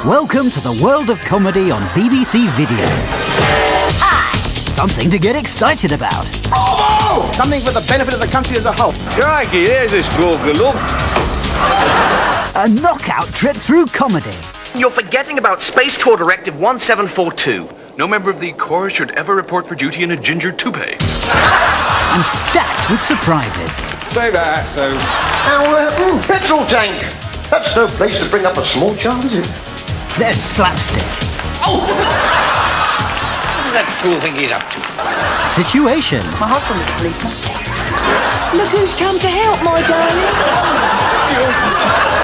Welcome to the world of comedy on BBC Video. Hi! Something to get excited about. Bravo! Something for the benefit of the country as a whole. Crikey, there's this squawker, look. A knockout trip through comedy. You're forgetting about Space Tour Directive 1742. No member of the Corps should ever report for duty in a ginger toupee. And stacked with surprises. Say that, so... Our petrol tank. That's no place to bring up a small child, is it? There's slapstick. Oh! What does that fool think he's up to? Situation. My husband was a policeman. Look who's come to help, my darling.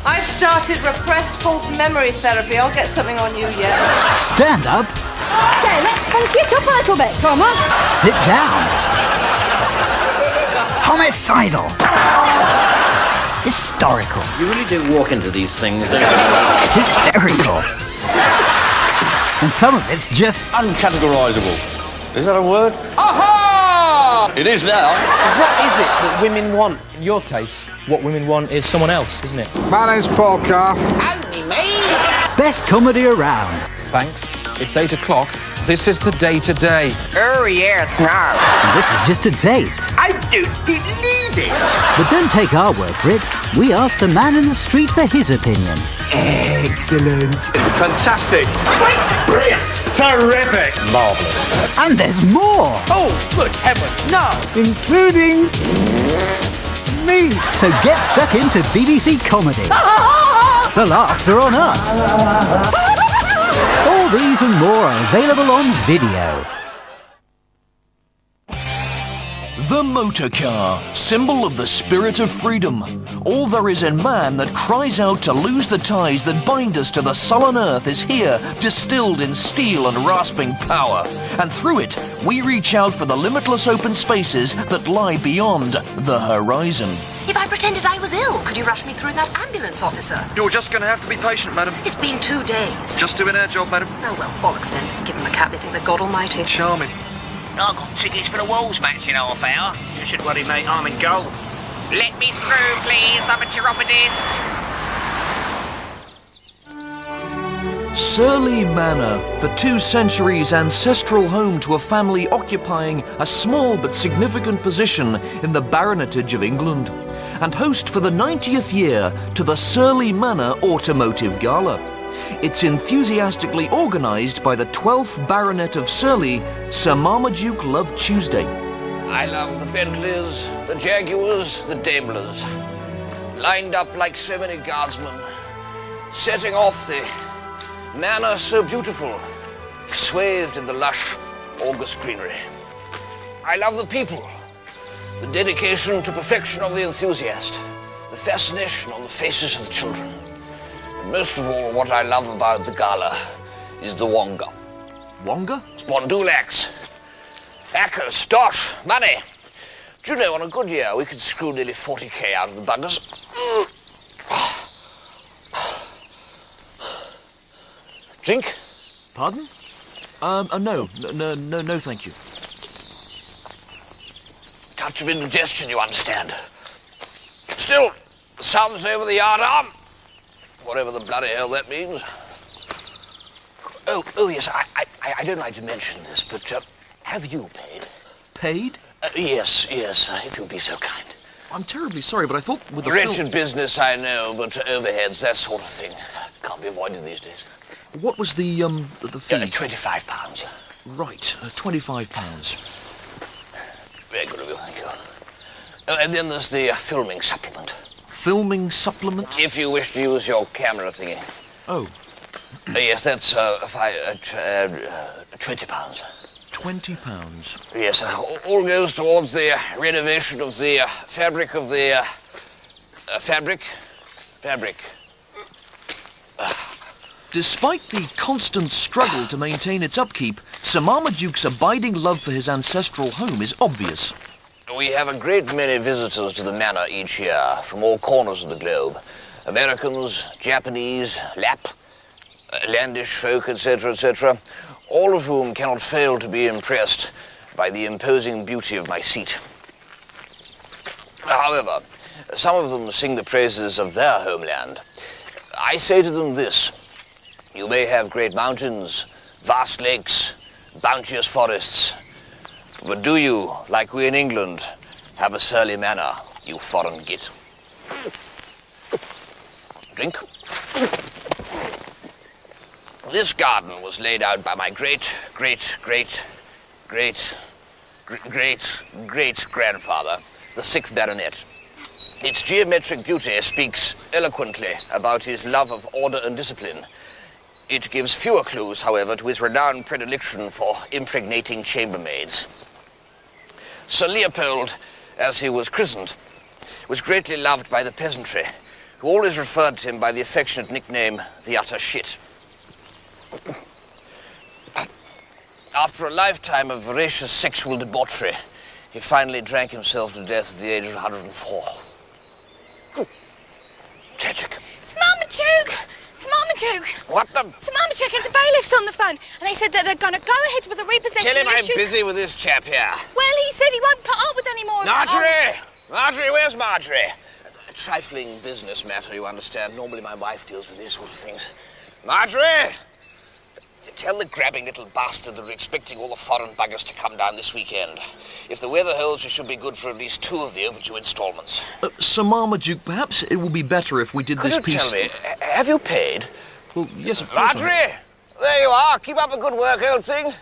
I've started repressed false memory therapy. I'll get something on you yet. Stand up. Okay, let's funk it up a little bit, come on. Sit down. Homicidal. Historical. You really do walk into these things, don't you? Hysterical. And some of it's just Uncategorisable. Is that a word? Aha! It is now. What is it that women want? In your case, what women want is someone else, isn't it? My name's Paul Calf. Only me? best comedy around. Thanks. It's 8 o'clock. This is the day-to-day. Oh, yes, now. And this is just a taste. I don't believe it. But don't take our word for it. We asked the man in the street for his opinion. Excellent. Fantastic. Brilliant. Terrific. Marvellous. And there's more. Oh, good heavens, no. Including me. So get stuck into BBC Comedy. The laughs are on us. All these and more are available on video. The motor car, symbol of the spirit of freedom. All there is in man that cries out to lose the ties that bind us to the sullen earth is here, distilled in steel and rasping power. And through it, we reach out for the limitless open spaces that lie beyond the horizon. If I pretended I was ill, could you rush me through that ambulance, officer? You're just going to have to be patient, madam. It's been 2 days. Just doing our job, madam. Oh, well, bollocks then. Give them a cat, they think they're God Almighty. Charming. I've got tickets for the Wolves match in half hour. You should worry, mate, I'm in goal. Let me through, please. I'm a chiropodist. Surley Manor, for 2 centuries ancestral home to a family occupying a small but significant position in the baronetage of England, and host for the 90th year to the Surley Manor Automotive Gala. It's enthusiastically organised by the 12th Baronet of Surley, Sir Marmaduke Love Tuesday. I love the Bentleys, the Jaguars, the Daimlers. Lined up like so many guardsmen, setting off the manor so beautiful, swathed in the lush August greenery. I love the people, the dedication to perfection of the enthusiast, the fascination on the faces of the children. And most of all, what I love about the gala is the wonga. Wonga? Spondulax, hackers, dosh, money. Do you know, on a good year, we could screw nearly 40k out of the buggers. Drink? Pardon? No, thank you. Touch of indigestion, you understand. Still, thumbs over the yardarm. Whatever the bloody hell that means. Oh yes, I don't like to mention this, but have you paid? Paid? Yes, if you'd be so kind. I'm terribly sorry, but I thought with the Wretched business, I know, but overheads, that sort of thing, can't be avoided these days. What was the fee? £25. Right, £25. Very good of you, thank you. Oh, and then there's the filming supplement. Filming supplement? If you wish to use your camera thingy. Oh. Yes, that's £20. £20. Yes, all goes towards the renovation of the fabric of the fabric. Despite the constant struggle to maintain its upkeep, Sir Marmaduke's abiding love for his ancestral home is obvious. We have a great many visitors to the manor each year from all corners of the globe. Americans, Japanese, Lap, Landish folk, etc., etc., all of whom cannot fail to be impressed by the imposing beauty of my seat. However, some of them sing the praises of their homeland. I say to them this: You may have great mountains, vast lakes, bounteous forests. But do you, like we in England, have a surly manner, you foreign git? Drink. This garden was laid out by my great-great-great-great-great-grandfather, the 6th Baronet. Its geometric beauty speaks eloquently about his love of order and discipline. It gives fewer clues, however, to his renowned predilection for impregnating chambermaids. Sir Leopold, as he was christened, was greatly loved by the peasantry, who always referred to him by the affectionate nickname, the utter shit. After a lifetime of voracious sexual debauchery, he finally drank himself to death at the age of 104. Tragic. It's Marmaduke! It's Marmaduke! What the? It's Marmaduke, it's the bailiffs on the phone, and they said that they're going to go ahead with the repossession. Tell him I'm issue. busy with this chap here. Well, he said he won't put up with any more. Marjorie! Marjorie, where's Marjorie? A trifling business matter, you understand. Normally my wife deals with these sort of things. Marjorie! Tell the grabbing little bastard that we're expecting all the foreign buggers to come down this weekend. If the weather holds, we should be good for at least 2 of the overdue installments. Sir Marmaduke, perhaps it would be better if we did this piece... Tell me, have you paid? Well, yes, of course. Marjorie! There you are. Keep up the good work, old thing.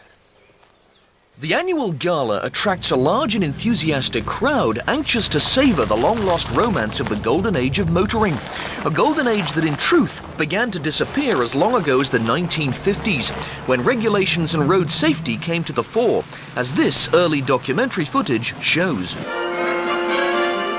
The annual gala attracts a large and enthusiastic crowd anxious to savour the long-lost romance of the golden age of motoring. A golden age that in truth began to disappear as long ago as the 1950s, when regulations and road safety came to the fore, as this early documentary footage shows.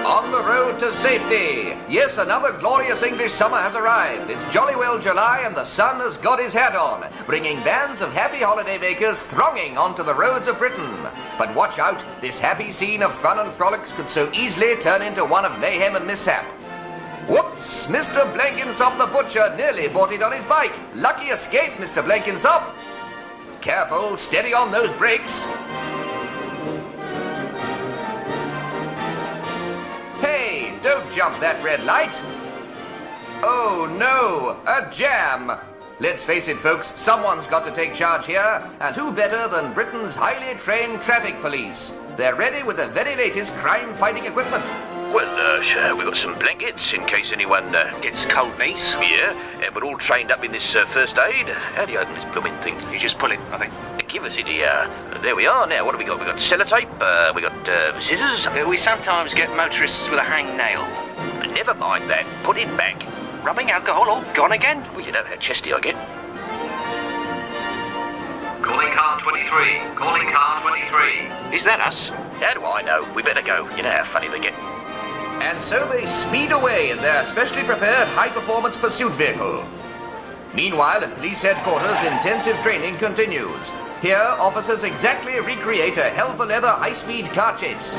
On the road to safety. Yes, another glorious English summer has arrived. It's jolly well July and the sun has got his hat on, bringing bands of happy holidaymakers thronging onto the roads of Britain. But watch out, this happy scene of fun and frolics could so easily turn into one of mayhem and mishap. Whoops! Mr. Blenkinsop the butcher nearly bought it on his bike. Lucky escape, Mr. Blenkinsop. Careful, steady on those brakes. Hey, don't jump that red light. Oh no, a jam. Let's face it, folks, someone's got to take charge here, and who better than Britain's highly trained traffic police? They're ready with the very latest crime-fighting equipment. Well, sir, we've got some blankets in case anyone gets cold knees. Yeah, and we're all trained up in this first aid. How do you open this blooming thing? You just pull it, I think. Give us it here. There we are. Now, what have we got? We've got sellotape, we got scissors. We sometimes get motorists with a hangnail. But never mind that. Put it back. Rubbing alcohol all gone again? Well, you know how chesty I get. Calling car 23. Calling car 23. Is that us? How do I know? We better go. You know how funny they get. And so they speed away in their specially prepared high-performance pursuit vehicle. Meanwhile, at police headquarters, intensive training continues. Here, officers exactly recreate a hell-for-leather high-speed car chase.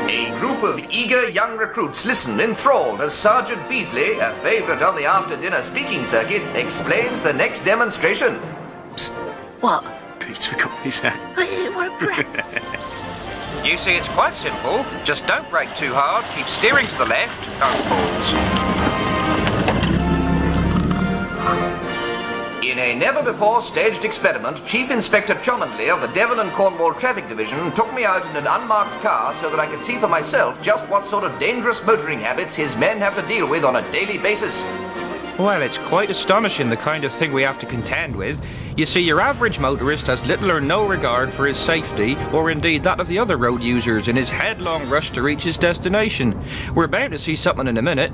A group of eager young recruits listen enthralled as Sergeant Beasley, a favourite on the after-dinner speaking circuit, explains the next demonstration. Psst. What? Pete's forgot his hat. You see, it's quite simple. Just don't brake too hard, keep steering to the left. Oh, balls. In a never-before-staged experiment, Chief Inspector Cholmondeley of the Devon and Cornwall Traffic Division took me out in an unmarked car so that I could see for myself just what sort of dangerous motoring habits his men have to deal with on a daily basis. Well, it's quite astonishing the kind of thing we have to contend with. You see, your average motorist has little or no regard for his safety, or indeed that of the other road users, in his headlong rush to reach his destination. We're bound to see something in a minute.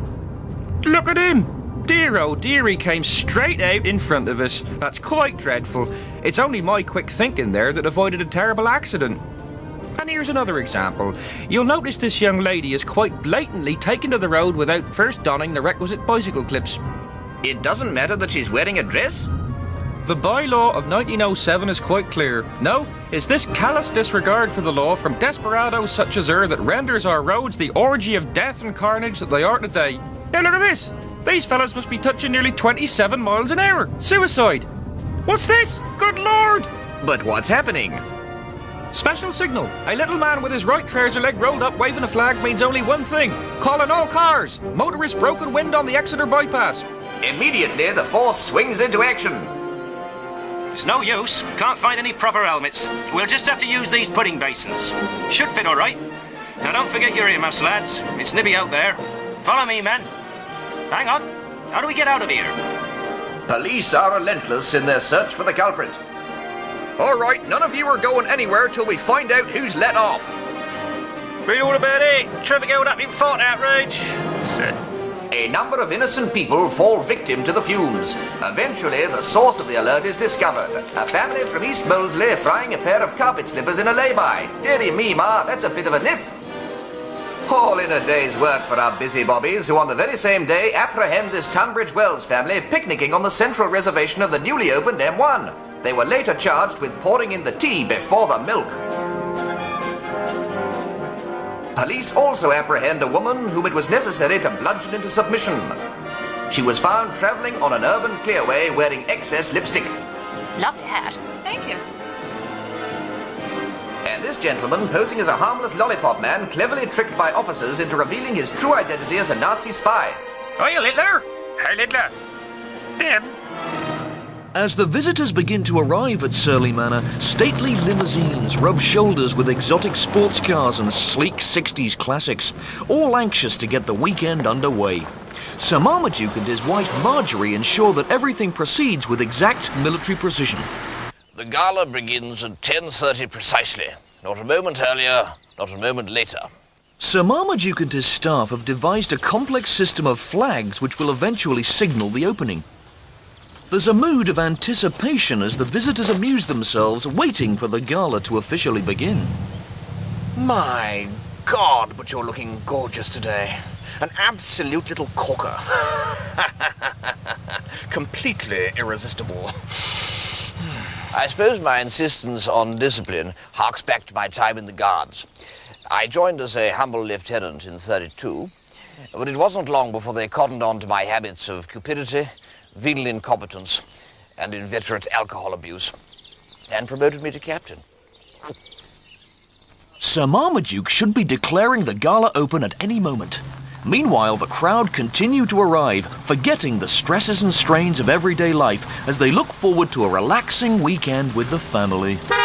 Look at him! Dear oh dear, he came straight out in front of us. That's quite dreadful. It's only my quick thinking there that avoided a terrible accident. And here's another example. You'll notice this young lady is quite blatantly taken to the road without first donning the requisite bicycle clips. It doesn't matter that she's wearing a dress? The bylaw of 1907 is quite clear. No, it's this callous disregard for the law from desperados such as her that renders our roads the orgy of death and carnage that they are today. Now look at this. These fellas must be touching nearly 27 miles an hour. Suicide. What's this? Good Lord! But what's happening? Special signal. A little man with his right trouser leg rolled up waving a flag means only one thing. Calling all cars. Motorist broken wind on the Exeter bypass. Immediately, the force swings into action. It's no use. Can't find any proper helmets. We'll just have to use these pudding basins. Should fit all right. Now don't forget your earmuffs, lads. It's nippy out there. Follow me, men. Hang on. How do we get out of here? Police are relentless in their search for the culprit. All right, none of you are going anywhere till we find out who's let off. Read all about it. Traffic held up in Fort Outrage. A number of innocent people fall victim to the fumes. Eventually, the source of the alert is discovered. A family from East Molesley frying a pair of carpet slippers in a lay-by. Dearie me, ma, that's a bit of a niff. All in a day's work for our busybobbies, who on the very same day apprehend this Tunbridge Wells family picnicking on the central reservation of the newly opened M1. They were later charged with pouring in the tea before the milk. Police also apprehend a woman whom it was necessary to bludgeon into submission. She was found travelling on an urban clearway wearing excess lipstick. Lovely hat. Thank you. And this gentleman, posing as a harmless lollipop man, cleverly tricked by officers into revealing his true identity as a Nazi spy. Hiya, Littler. Hey, Littler. Damn. As the visitors begin to arrive at Surly Manor, stately limousines rub shoulders with exotic sports cars and sleek 60s classics, all anxious to get the weekend underway. Sir Marmaduke and his wife Marjorie ensure that everything proceeds with exact military precision. The gala begins at 10:30 precisely. Not a moment earlier, not a moment later. Sir Marmaduke and his staff have devised a complex system of flags which will eventually signal the opening. There's a mood of anticipation as the visitors amuse themselves waiting for the gala to officially begin. My God, but you're looking gorgeous today. An absolute little corker. Completely irresistible. I suppose my insistence on discipline harks back to my time in the Guards. I joined as a humble lieutenant in '32, but it wasn't long before they cottoned on to my habits of cupidity, venal incompetence, and inveterate alcohol abuse, and promoted me to captain. Sir Marmaduke should be declaring the gala open at any moment. Meanwhile, the crowd continue to arrive, forgetting the stresses and strains of everyday life as they look forward to a relaxing weekend with the family. For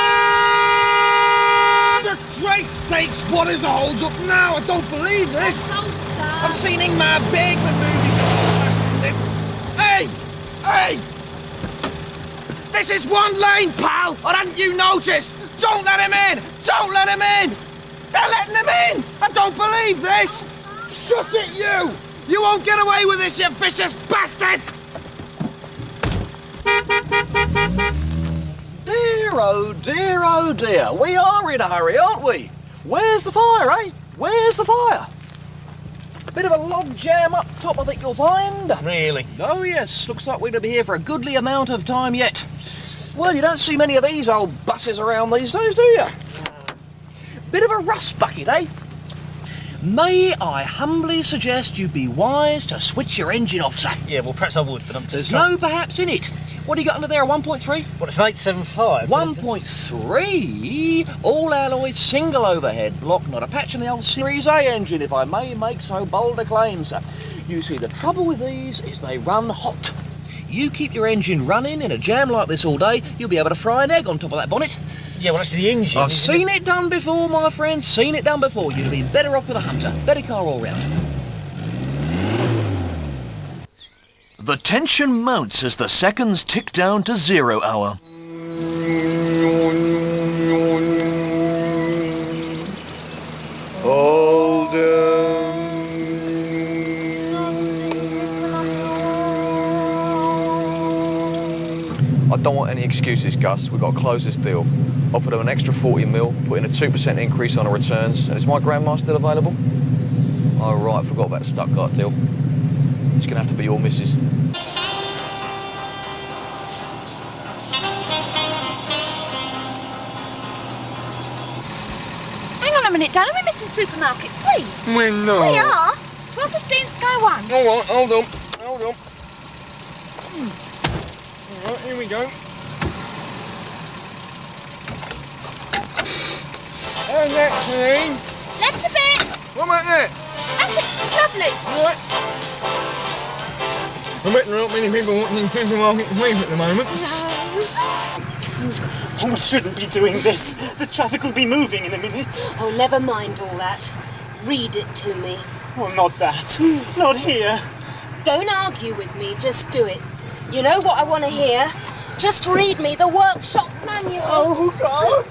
Christ's sakes, what is the hold-up now? I don't believe this. I've seen Ingmar Bergman movies faster than this. Hey! Hey! This is one lane, pal! Or hadn't you noticed? Don't let him in! Don't let him in! They're letting him in! I don't believe this! Shut it, you! You won't get away with this, you vicious bastard! Dear, oh dear, oh dear. We are in a hurry, aren't we? Where's the fire, eh? Where's the fire? Bit of a log jam up top, I think you'll find. Really? Oh, yes. Looks like we're going to be here for a goodly amount of time yet. Well, you don't see many of these old buses around these days, do you? Bit of a rust bucket, eh? May I humbly suggest you be wise to switch your engine off, sir? Yeah, well, perhaps I would, but I'm There's no perhaps in it. What do you got under there, 1.3? What, it's an 875? 1.3? All alloys, single overhead block, not a patch in the old Series A engine, if I may make so bold a claim, sir. You see, the trouble with these is they run hot. You keep your engine running in a jam like this all day, you'll be able to fry an egg on top of that bonnet. Yeah, well, actually, the engine... I've seen it done before, my friend, seen it done before. You'd be better off with a Hunter. Better car all round. The tension mounts as the seconds tick down to 0 hour. Hold I don't want any excuses, Gus. We've got to close this deal. Offer them an extra 40 mil, put in a 2% increase on our returns, and is my grandma still available? Oh, right, forgot about the Stuttgart deal. It's going to have to be your missus. Hang on a minute, darling. We're missing Supermarket Sweet. We're not. We are. 12:15 Sky One. All right, hold on. Hold on. All right, here we go. How's that, Queen? Left a bit. What about that? That's it. Lovely. Right. I bet there aren't many people wanting to market to leave at the moment. Oh, we shouldn't be doing this. The traffic will be moving in a minute. Oh, never mind all that. Read it to me. Oh, not that. Not here. Don't argue with me, just do it. You know what I want to hear? Just read me the workshop manual. Oh, God.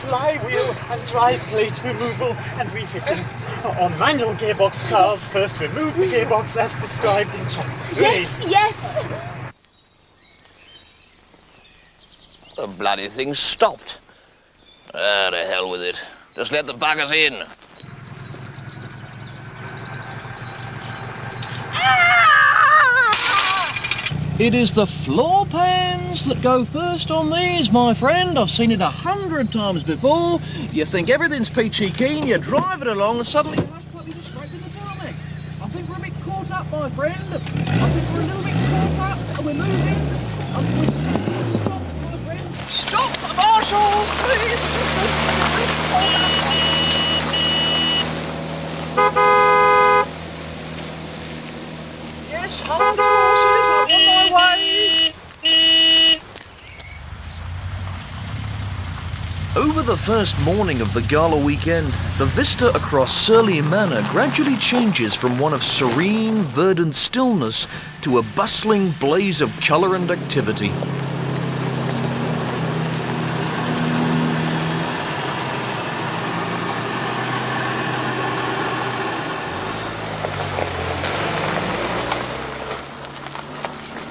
Flywheel and drive plate removal and refitting. On manual gearbox cars, first remove the gearbox as described in Chapter 3. Yes, yes! The bloody thing stopped. Ah, to hell with it. Just let the buggers in. It is the floor pans that go first on these, my friend. I've seen it 100 times before. You think everything's peachy keen, you drive it along and suddenly you must put you straight in the tarmac. I think we're a bit caught up, my friend. I think we're a little bit caught up and we're moving. Stop, my friend. Stop, marshals, please. Yes, hold your horses, I'm on my way. Over the first morning of the gala weekend, the vista across Surley Manor gradually changes from one of serene, verdant stillness to a bustling blaze of colour and activity.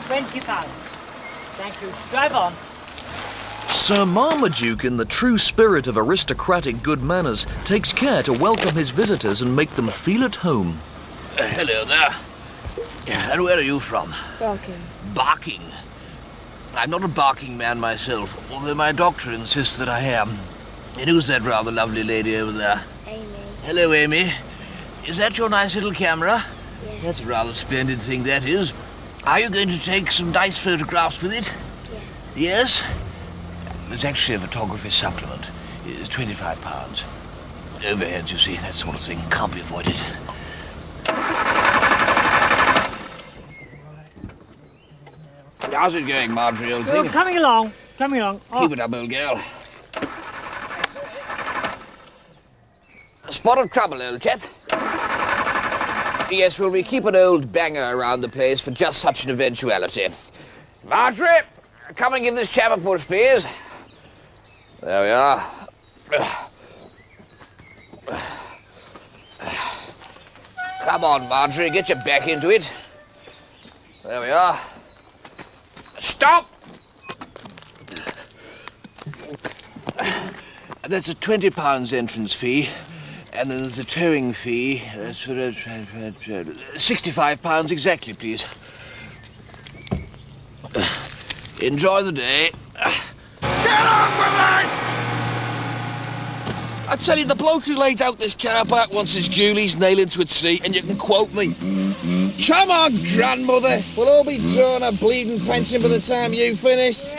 £20. Thank you. Drive on. Sir Marmaduke, in the true spirit of aristocratic good manners, takes care to welcome his visitors and make them feel at home. Hello there. And where are you from? Barking. Barking? I'm not a barking man myself, although my doctor insists that I am. And who's that rather lovely lady over there? Amy. Hello, Amy. Is that your nice little camera? Yes. That's a rather splendid thing, that is. Are you going to take some nice photographs with it? Yes. Yes? There's actually a photography supplement. It's £25. Overheads, you see, that sort of thing can't be avoided. How's it going, Marjorie, old thing? Coming along. Coming along. Oh. Keep it up, old girl. A spot of trouble, old chap. Yes, well, we keep an old banger around the place for just such an eventuality. Marjorie, come and give this chap a push, please. There we are. Come on, Marjorie, get your back into it. There we are. Stop! That's a £20 entrance fee. And then there's a towing fee. That's for £65 exactly, please. Enjoy the day. Get on with it! I tell you, the bloke who laid out this car park wants his ghoulies nailed into its seat, and you can quote me. Come on, grandmother. We'll all be drawing a bleeding pension by the time you finished.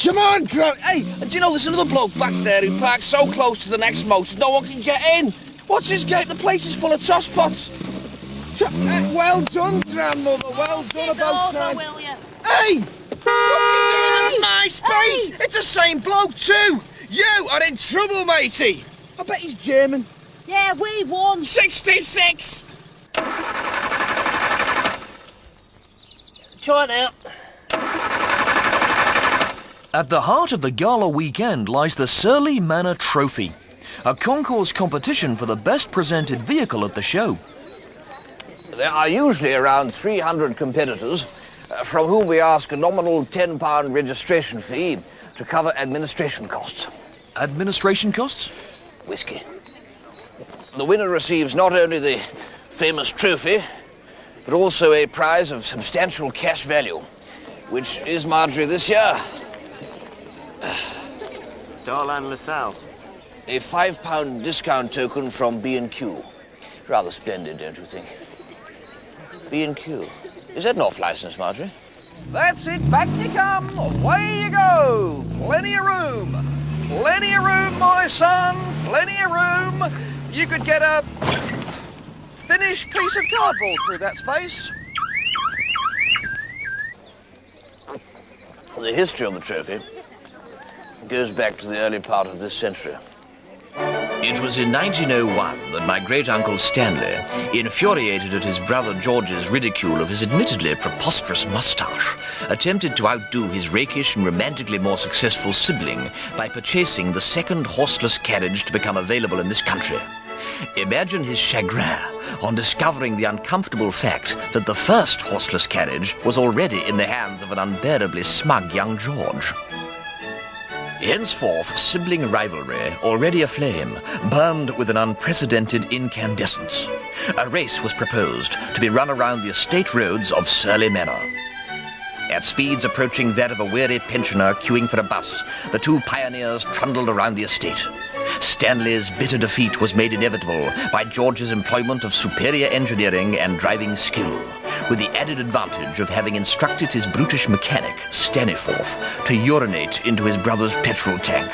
Come on, Hey, and do you know there's another bloke back there who parks so close to the next motor no one can get in? What's his gate? The place is full of tosspots. Well done, grandmother. Well done about time. Will you? Hey! What's he doing? That's my space! Hey. It's the same bloke too! You are in trouble, matey! I bet he's German. Yeah, we won. 66! Try it out. At the heart of the gala weekend lies the Surley Manor Trophy, a concourse competition for the best presented vehicle at the show. There are usually around 300 competitors, from whom we ask a nominal £10 registration fee to cover administration costs. Administration costs? Whiskey. The winner receives not only the famous trophy, but also a prize of substantial cash value, which is, Marjorie, this year. Darlan LaSalle. A £5 discount token from B&Q. Rather splendid, don't you think? B&Q. Is that an off-licence, Marjorie? That's it, back you come, away you go. Plenty of room. Plenty of room, my son, plenty of room. You could get a finished piece of cardboard through that space. The history of the trophy goes back to the early part of this century. It was in 1901 that my great-uncle Stanley, infuriated at his brother George's ridicule of his admittedly preposterous moustache, attempted to outdo his rakish and romantically more successful sibling by purchasing the second horseless carriage to become available in this country. Imagine his chagrin on discovering the uncomfortable fact that the first horseless carriage was already in the hands of an unbearably smug young George. Henceforth, sibling rivalry, already aflame, burned with an unprecedented incandescence. A race was proposed to be run around the estate roads of Surley Manor. At speeds approaching that of a weary pensioner queuing for a bus, the two pioneers trundled around the estate. Stanley's bitter defeat was made inevitable by George's employment of superior engineering and driving skill, with the added advantage of having instructed his brutish mechanic, Staniforth, to urinate into his brother's petrol tank.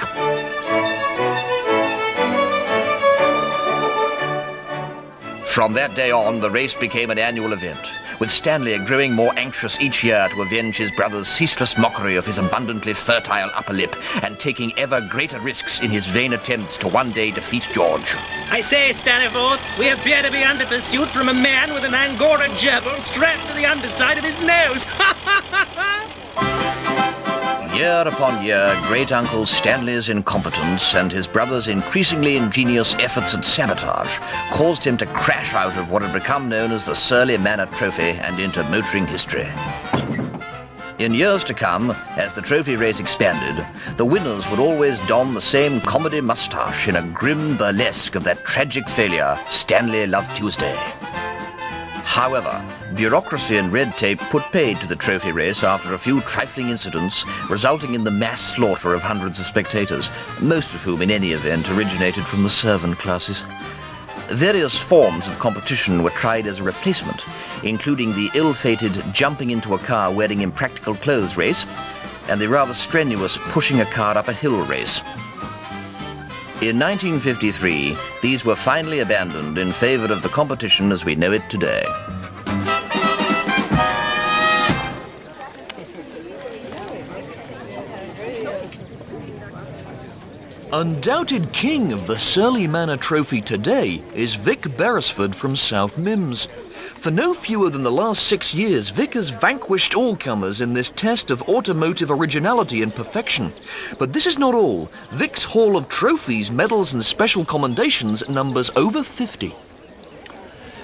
From that day on, the race became an annual event, with Stanley growing more anxious each year to avenge his brother's ceaseless mockery of his abundantly fertile upper lip and taking ever greater risks in his vain attempts to one day defeat George. I say, Staniforth, we appear to be under pursuit from a man with an Angora gerbil strapped to the underside of his nose. Year upon year, great-uncle Stanley's incompetence and his brother's increasingly ingenious efforts at sabotage caused him to crash out of what had become known as the Surley Manor Trophy and into motoring history. In years to come, as the trophy race expanded, the winners would always don the same comedy moustache in a grim burlesque of that tragic failure, Stanley Love Tuesday. However, bureaucracy and red tape put paid to the trophy race after a few trifling incidents, resulting in the mass slaughter of hundreds of spectators, most of whom in any event originated from the servant classes. Various forms of competition were tried as a replacement, including the ill-fated jumping into a car wearing impractical clothes race, and the rather strenuous pushing a car up a hill race. In 1953, these were finally abandoned in favor of the competition as we know it today. Undoubted king of the Surley Manor Trophy today is Vic Beresford from South Mimms. For no fewer than the last 6 years, Vic has vanquished all comers in this test of automotive originality and perfection. But this is not all. Vic's haul of trophies, medals and special commendations numbers over 50.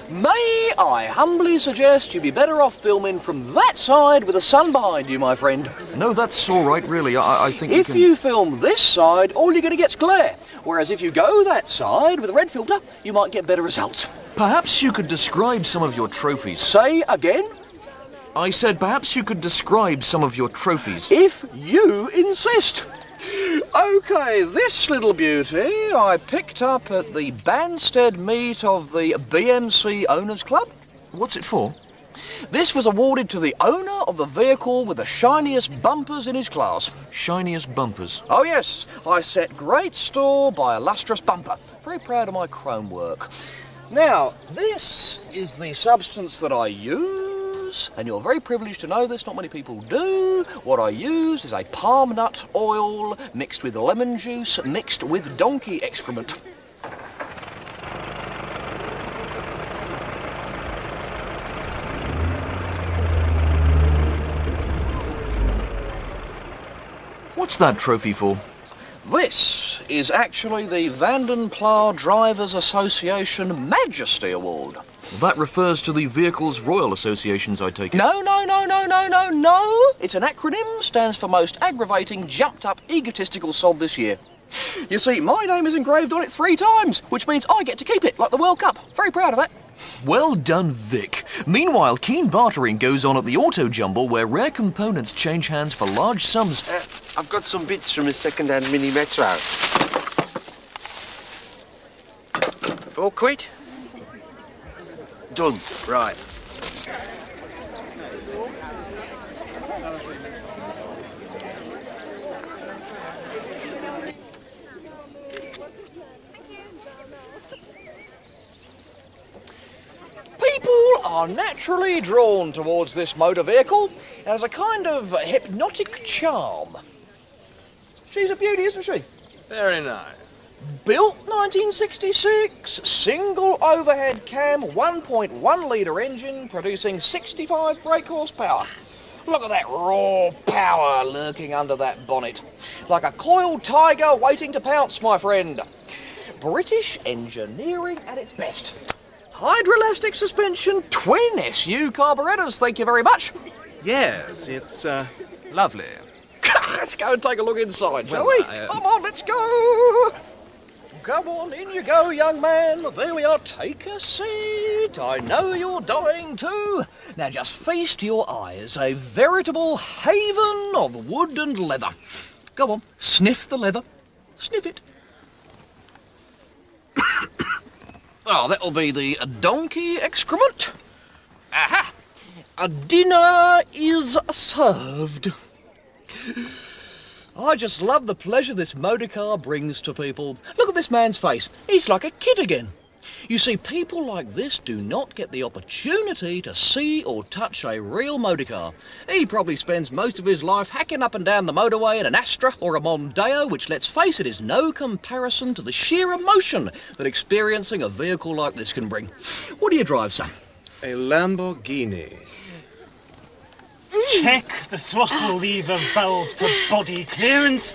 May I humbly suggest you be better off filming from that side with the sun behind you, my friend? No, that's all right, really. I think if you film this side, all you're going to get's glare. Whereas if you go that side with a red filter, you might get better results. Perhaps you could describe some of your trophies. Say again? I said perhaps you could describe some of your trophies. If you insist. OK, this little beauty I picked up at the Banstead meet of the BMC Owners Club. What's it for? This was awarded to the owner of the vehicle with the shiniest bumpers in his class. Shiniest bumpers? Oh yes, I set great store by a lustrous bumper. Very proud of my chrome work. Now, this is the substance that I use, and you're very privileged to know this, not many people do. What I use is a palm nut oil mixed with lemon juice, mixed with donkey excrement. What's that trophy for? This is actually the Vanden Plough Drivers Association Majesty Award. That refers to the Vehicles Royal Associations, I take it. No. It's an acronym, stands for Most Aggravating, Jumped-Up, Egotistical Sod this year. You see, my name is engraved on it 3 times, which means I get to keep it, like the World Cup. Very proud of that. Well done, Vic. Meanwhile, keen bartering goes on at the Auto Jumble, where rare components change hands for large sums. I've got some bits from a second-hand Mini Metro. 4 quid? Done. Right. People are naturally drawn towards this motor vehicle as a kind of hypnotic charm. She's a beauty, isn't she? Very nice. Built 1966, single overhead cam, 1.1 litre engine, producing 65 brake horsepower. Look at that raw power lurking under that bonnet. Like a coiled tiger waiting to pounce, my friend. British engineering at its best. Hydroelastic suspension, twin SU carburetors, thank you very much. Yes, it's lovely. Let's go and take a look inside, shall Well, we? Come on, let's go. Come on, in you go, young man. There we are. Take a seat. I know you're dying too. Now just feast your eyes. A veritable haven of wood and leather. Go on, sniff the leather. Sniff it. Oh, that'll be the donkey excrement. Aha! A dinner is served. I just love the pleasure this motor car brings to people. Look at this man's face. He's like a kid again. You see, people like this do not get the opportunity to see or touch a real motor car. He probably spends most of his life hacking up and down the motorway in an Astra or a Mondeo, which, let's face it, is no comparison to the sheer emotion that experiencing a vehicle like this can bring. What do you drive, son? A Lamborghini. Check the throttle lever valve to body clearance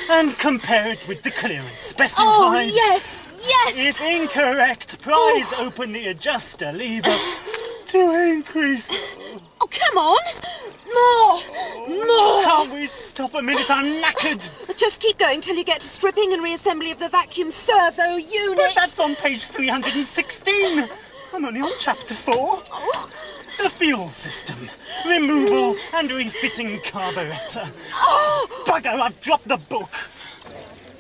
and compare it with the clearance specified. Oh, yes! Yes! It's incorrect. Prise open the adjuster lever to increase. Oh, come on! More! Can't we stop a minute? I'm knackered. Just keep going till you get to stripping and reassembly of the vacuum servo unit. But that's on page 316. I'm only on chapter 4. The fuel system. Removal and refitting carburetor. Bugger, I've dropped the book.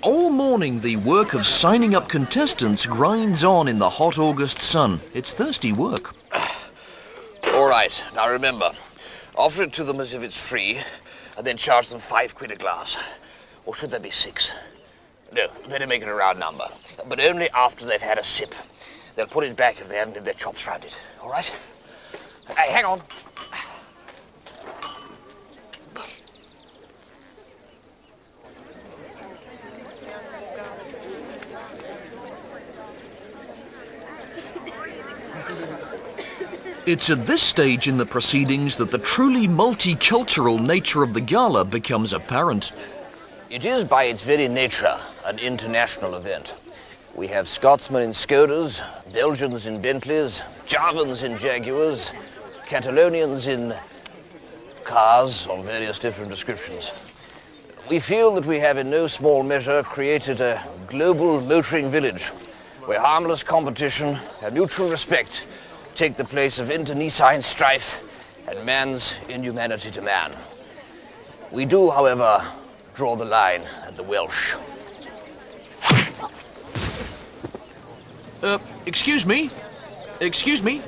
All morning, the work of signing up contestants grinds on in the hot August sun. It's thirsty work. All right, now remember, offer it to them as if it's free, and then charge them £5 a glass. Or should there be 6? No, better make it a round number. But only after they've had a sip. They'll put it back if they haven't had their chops round it, all right? Hey, hang on. It's at this stage in the proceedings that the truly multicultural nature of the gala becomes apparent. It is by its very nature an international event. We have Scotsmen in Skodas, Belgians in Bentleys, Javans in Jaguars, Catalonians in cars of various different descriptions. We feel that we have in no small measure created a global motoring village where harmless competition and mutual respect take the place of internecine strife and man's inhumanity to man. We do, however, draw the line at the Welsh. Excuse me? Excuse me?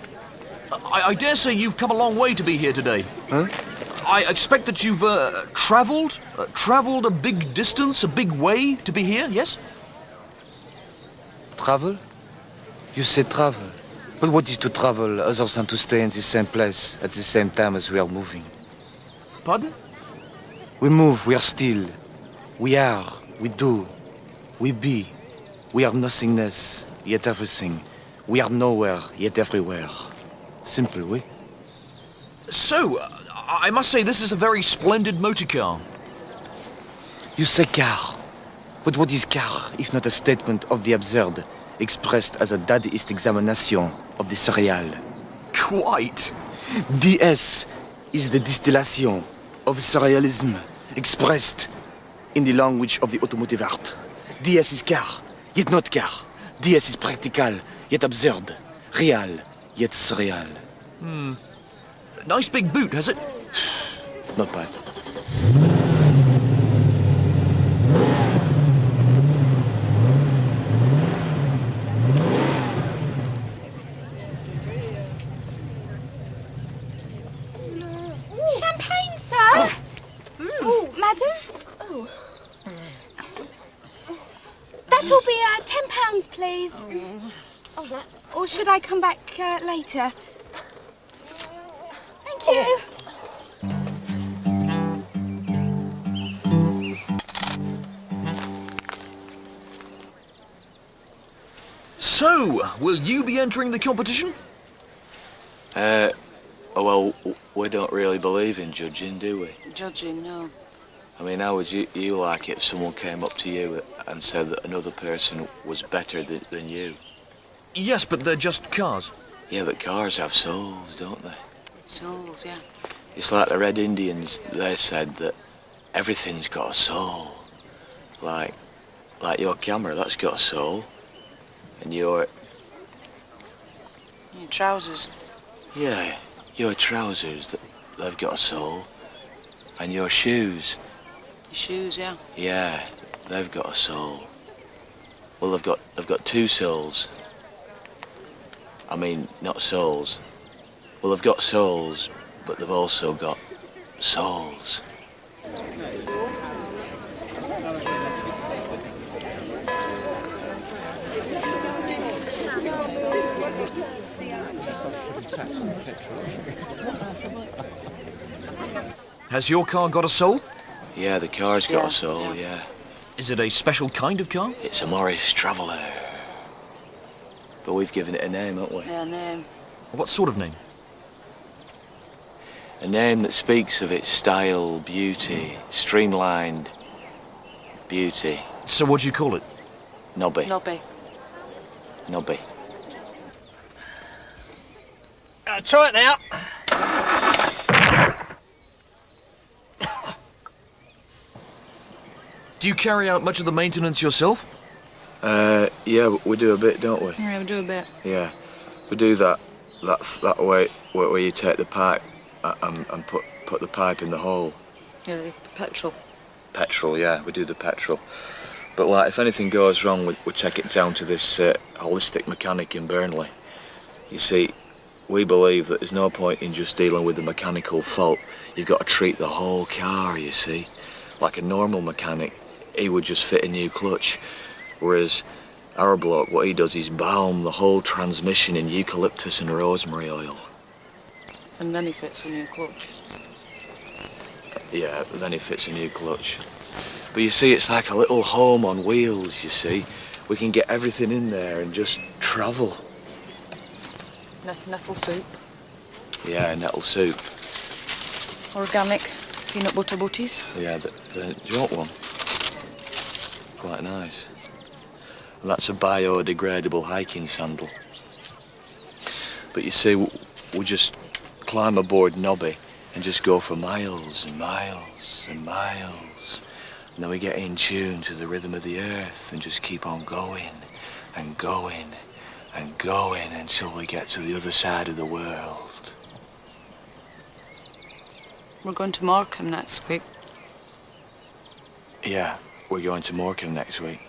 I dare say you've come a long way to be here today. Huh? I expect that you've travelled a big distance, a big way to be here, yes? Travel? You said travel. But what is to travel other than to stay in the same place at the same time as we are moving? Pardon? We move, we are still. We are, we do, we be. We are nothingness, yet everything. We are nowhere, yet everywhere. Simple, oui? So, I must say this is a very splendid motor car. You say car. But what is car, if not a statement of the absurd, expressed as a Dadaist examination of the surreal? Quite. DS is the distillation of surrealism, expressed in the language of the automotive art. DS is car, yet not car. DS is practical, yet absurd. Real, yet surreal. Nice big boot, has it? Not bad. Champagne, sir? £10, please. Oh, that. Or should I come back later? Thank you. So, will you be entering the competition? Well, we don't really believe in judging, do we? Judging, no. I mean, how would you like it if someone came up to you and said that another person was better than you? Yes, but they're just cars. Yeah, but cars have souls, don't they? Souls, yeah. It's like the Red Indians, they said that everything's got a soul. Like your camera, that's got a soul. And your trousers. Yeah, your trousers, they've got a soul. And your shoes. Your shoes, yeah. Yeah, they've got a soul. Well, they've got two souls. I mean, not souls. Well, they've got souls, but they've also got souls. Has your car got a soul? Yeah, the car's got a soul, yeah. Is it a special kind of car? It's a Morris Traveller. But we've given it a name, haven't we? Yeah, name. What sort of name? A name that speaks of its style, beauty, streamlined beauty. So what do you call it? Nobby. Nobby. Nobby. Try it now. Do you carry out much of the maintenance yourself? Yeah, we do a bit, don't we? Yeah, we do a bit. Yeah, we do that way where you take the pipe and put the pipe in the hole. Yeah, the petrol. Petrol, yeah, we do the petrol. But like, if anything goes wrong, we take it down to this holistic mechanic in Burnley. You see, we believe that there's no point in just dealing with the mechanical fault. You've got to treat the whole car, you see. Like a normal mechanic, he would just fit a new clutch. Whereas our bloke, what he does is balm the whole transmission in eucalyptus and rosemary oil. And then he fits a new clutch. Yeah, then he fits a new clutch. But you see, it's like a little home on wheels, you see. We can get everything in there and just travel. Nettle soup. Yeah, nettle soup. Organic peanut butter butties. Yeah, do you want one? Quite nice. And that's a biodegradable hiking sandal. But you see, we just climb aboard Nobby and just go for miles and miles and miles. And then we get in tune to the rhythm of the earth and just keep on going and going and going until we get to the other side of the world. We're going to Morecambe next week. Yeah, we're going to Morecambe next week.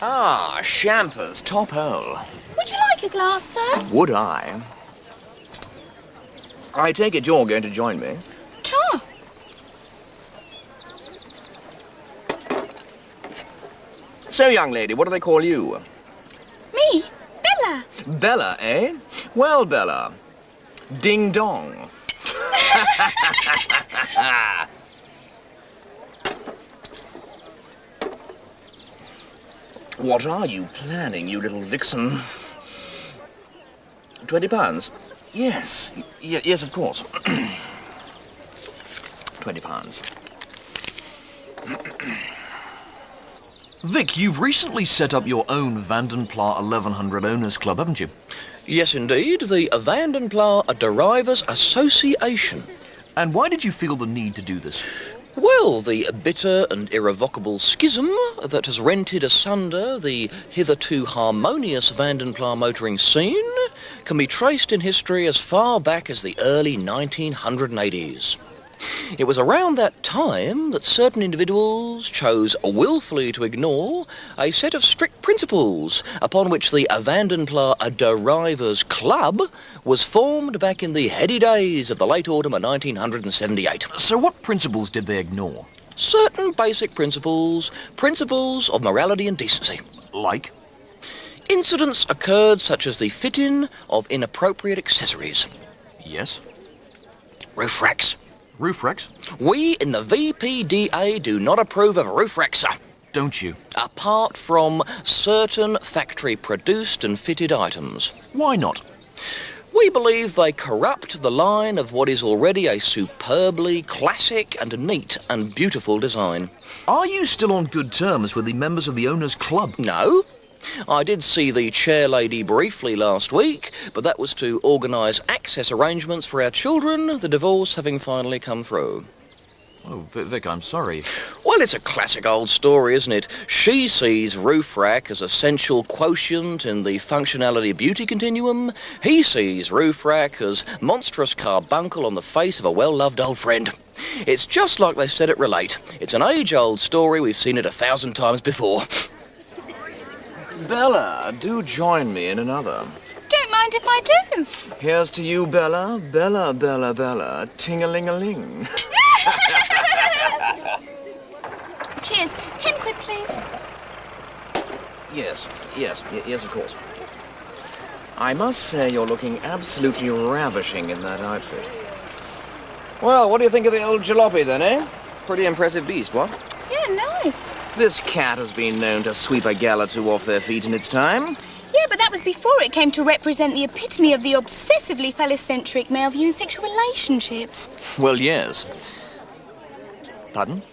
Ah, Champers, top hole. Would you like a glass, sir? Would I? I take it you're going to join me. Sure. So, young lady, what do they call you? Me? Bella. Bella, eh? Well, Bella, ding dong. What are you planning, you little vixen? £20? Yes. Yes, of course. £20. Vic, you've recently set up your own Vandenpla 1100 Owners Club, haven't you? Yes, indeed. The Vandenpla Drivers Association. And why did you feel the need to do this? Well, the bitter and irrevocable schism that has rented asunder the hitherto harmonious Vandenpla motoring scene can be traced in history as far back as the early 1980s. It was around that time that certain individuals chose willfully to ignore a set of strict principles upon which the Vandenpla Drivers Club was formed back in the heady days of the late autumn of 1978. So what principles did they ignore? certain basic principles of morality and decency. Like? Incidents occurred such as the fit-in of inappropriate accessories. Yes. Roof racks. Roof racks? We in the VPDA do not approve of roof racks, sir. Don't you? Apart from certain factory-produced and fitted items. Why not? We believe they corrupt the line of what is already a superbly classic and neat and beautiful design. Are you still on good terms with the members of the owners' club? No. I did see the chair lady briefly last week, but that was to organise access arrangements for our children, the divorce having finally come through. Oh, Vic, I'm sorry. Well, it's a classic old story, isn't it? She sees roof rack as essential quotient in the functionality beauty continuum. He sees roof rack as monstrous carbuncle on the face of a well-loved old friend. It's just like they said it relate. It's an age-old story. We've seen it 1,000 times before. Bella, do join me in another. Don't mind if I do. Here's to you, Bella. Bella, Bella, Bella. Ting-a-ling-a-ling. Cheers. 10 quid, please. Yes, of course. I must say you're looking absolutely ravishing in that outfit. Well, what do you think of the old jalopy then, eh? Pretty impressive beast, what? Yeah, nice. This cat has been known to sweep a gal or two off their feet in its time. Yeah, but that was before it came to represent the epitome of the obsessively phallocentric male view in sexual relationships. Well, yes. Pardon?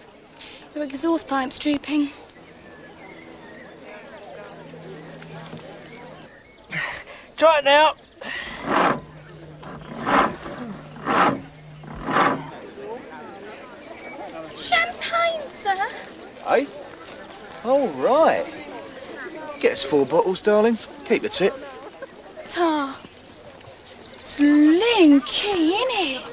Your exhaust pipe's drooping. Try it now. Champagne, sir? Eh? All right. Get us 4 bottles, darling. Keep the tip. Tar. Slinky, innit?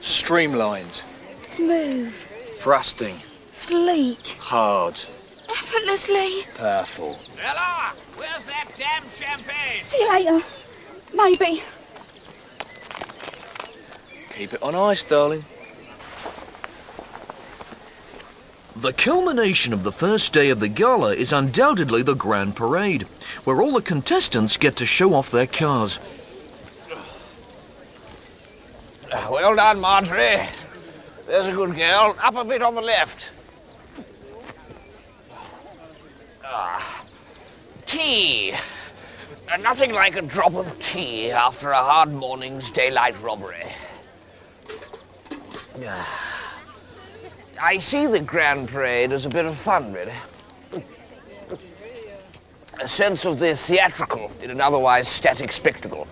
Streamlined. Smooth. Thrusting. Sleek. Hard. Effortlessly. Powerful. Ella, where's that damn champagne? See you later. Maybe. Keep it on ice, darling. The culmination of the first day of the gala is undoubtedly the Grand Parade, where all the contestants get to show off their cars. Well done, Marjorie. There's a good girl. Up a bit on the left. Tea. Nothing like a drop of tea after a hard morning's daylight robbery. I see the Grand Parade as a bit of fun, really. A sense of the theatrical in an otherwise static spectacle.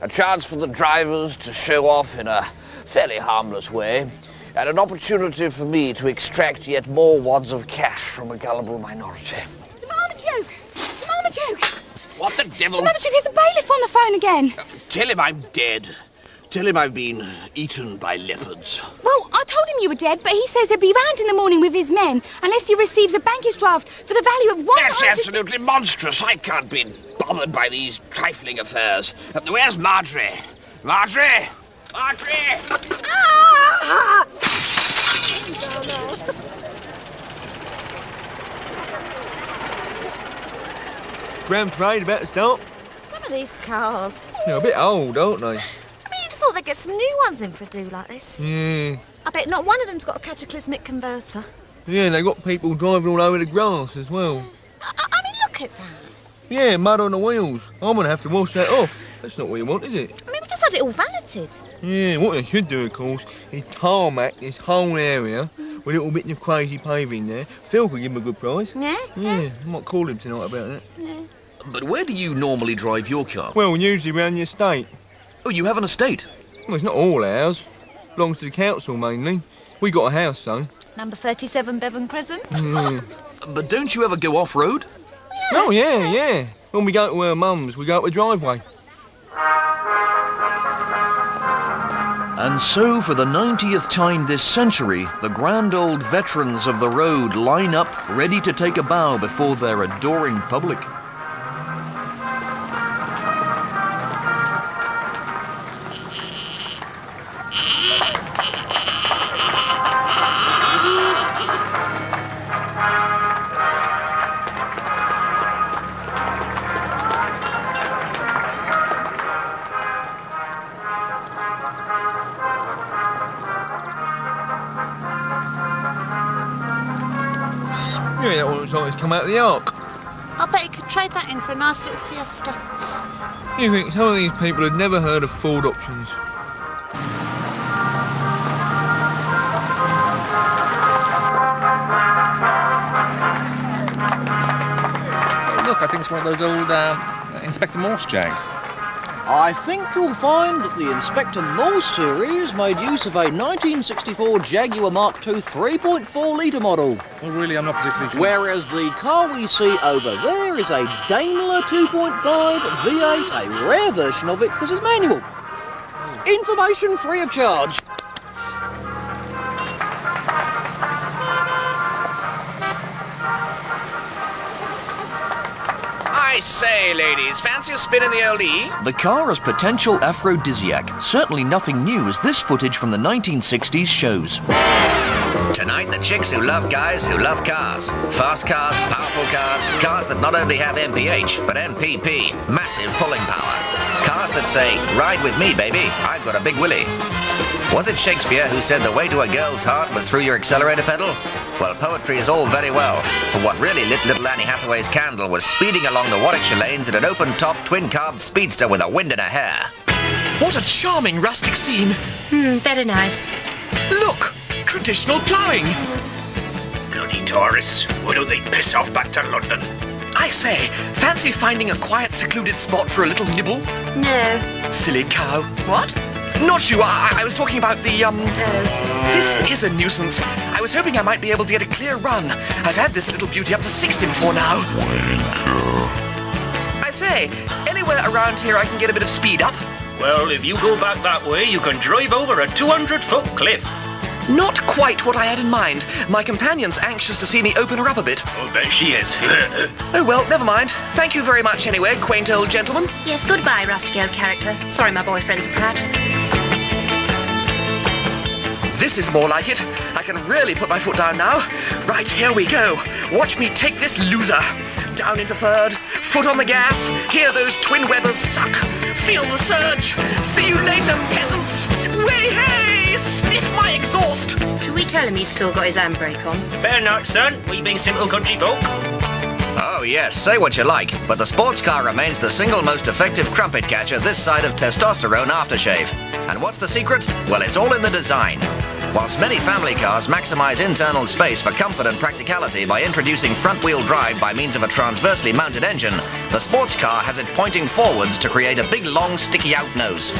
A chance for the drivers to show off in a fairly harmless way, and an opportunity for me to extract yet more wads of cash from a gullible minority. It's Marmaduke! It's Marmaduke! What the devil? It's Marmaduke, there's a bailiff on the phone again. Tell him I'm dead. Tell him I've been eaten by leopards. Well, I told him you were dead, but he says he'll be round in the morning with his men unless he receives a bankers draft for the value of 100... That's absolutely monstrous. I can't be bothered by these trifling affairs. Where's Marjorie? Marjorie! Marjorie! Ah! Grand Parade about to start. Some of these cars. They're a bit old, aren't they? You'd have thought they'd get some new ones in for a do like this. Yeah. I bet not one of them's got a cataclysmic converter. Yeah, they got people driving all over the grass as well. I mean, look at that. Yeah, mud on the wheels. I'm going to have to wash that off. That's not what you want, is it? I mean, we just had it all valeted. Yeah, what they should do, of course, is tarmac this whole area with little bits of crazy paving there. Phil could give him a good price. Yeah? Yeah, I might call him tonight about that. Yeah. But where do you normally drive your car? Well, usually around the estate. Oh, you have an estate? Well, it's not all ours. Belongs to the council, mainly. We got a house, though. Number 37 Bevan Crescent. Yeah. But don't you ever go off-road? Yeah. Oh, yeah. When we go to her mum's, we go up the driveway. And so, for the 90th time this century, the grand old veterans of the road line up, ready to take a bow before their adoring public. looks like it's come out of the ark. I bet you could trade that in for a nice little fiesta. You think some of these people had never heard of Ford options? Look, I think it's one of those old Inspector Morse jags. I think you'll find that the Inspector Morse series made use of a 1964 Jaguar Mark II 3.4-litre model. Well, really, I'm not particularly sure. Whereas the car we see over there is a Daimler 2.5 V8, a rare version of it because it's manual. Information free of charge. I say, ladies, fancy a spin in the old E? The car as potential aphrodisiac. Certainly nothing new, as this footage from the 1960s shows. Tonight, the chicks who love guys who love cars. Fast cars, powerful cars, cars that not only have MPH, but MPP, massive pulling power. Cars that say, ride with me, baby, I've got a big willy. Was it Shakespeare who said the way to a girl's heart was through your accelerator pedal? Well, poetry is all very well, but what really lit little Annie Hathaway's candle was speeding along the Warwickshire lanes in an open-top, twin-carbed speedster with a wind in her hair. What a charming rustic scene. Very nice. Look! Traditional ploughing. Bloody tourists. Why don't they piss off back to London? I say, fancy finding a quiet, secluded spot for a little nibble? No. Silly cow. What? Not you. I was talking about the, This is a nuisance. I was hoping I might be able to get a clear run. I've had this little beauty up to 60 before now. I say, anywhere around here I can get a bit of speed up? Well, if you go back that way, you can drive over a 200-foot cliff. Not quite what I had in mind. My companion's anxious to see me open her up a bit. I'll bet she is. Oh, well, never mind. Thank you very much anyway, quaint old gentleman. Yes, goodbye, rustic old character. Sorry my boyfriend's a prat. This is more like it. I can really put my foot down now. Right, here we go. Watch me take this loser. Down into third, foot on the gas. Hear those twin Webbers suck. Feel the surge. See you later, peasants. Way hey! Sniff my exhaust. Should we tell him he's still got his handbrake on? Better not, son. We being simple country folk. Oh yes, say what you like, but the sports car remains the single most effective crumpet catcher this side of testosterone aftershave. And what's the secret? Well, it's all in the design. Whilst many family cars maximize internal space for comfort and practicality by introducing front-wheel drive by means of a transversely mounted engine, the sports car has it pointing forwards to create a big, long, sticky-out nose.